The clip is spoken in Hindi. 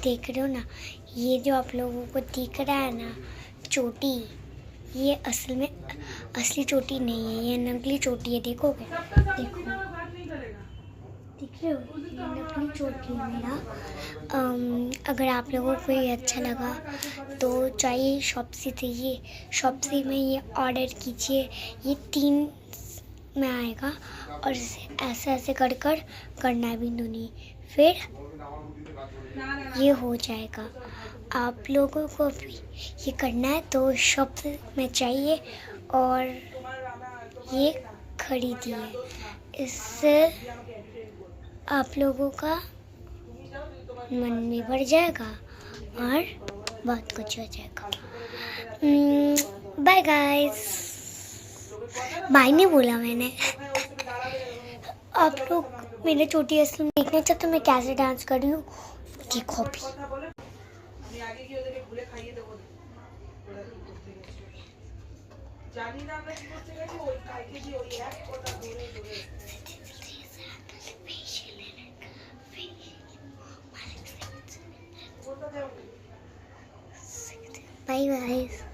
देख रहे हो ना, ये जो आप लोगों को दिख रहा है ना चोटी, ये असल में असली चोटी नहीं है, ये नकली चोटी है। देखोगे? देखो, दिख रहे हो? ये नकली चोटी है मेरा। अगर आप लोगों को ये अच्छा लगा तो चाहिए शॉप्सी से, ये शॉप्सी में ये ऑर्डर कीजिए। ये 3 में आएगा और इसे ऐसे ऐसे कर कर करना है बिंदु नहीं, फिर ये हो जाएगा। आप लोगों को भी ये करना है तो शॉप में चाहिए और ये खरीदिए। इससे आप लोगों का मन भी बढ़ जाएगा और बहुत कुछ हो जाएगा। Bye guys. बाय नहीं बोला मैंने। आप लोग मेरे चोटी असली में देखना चाहते हो मैं कैसे डांस कर रही हूँ? देखो भी। Bye guys.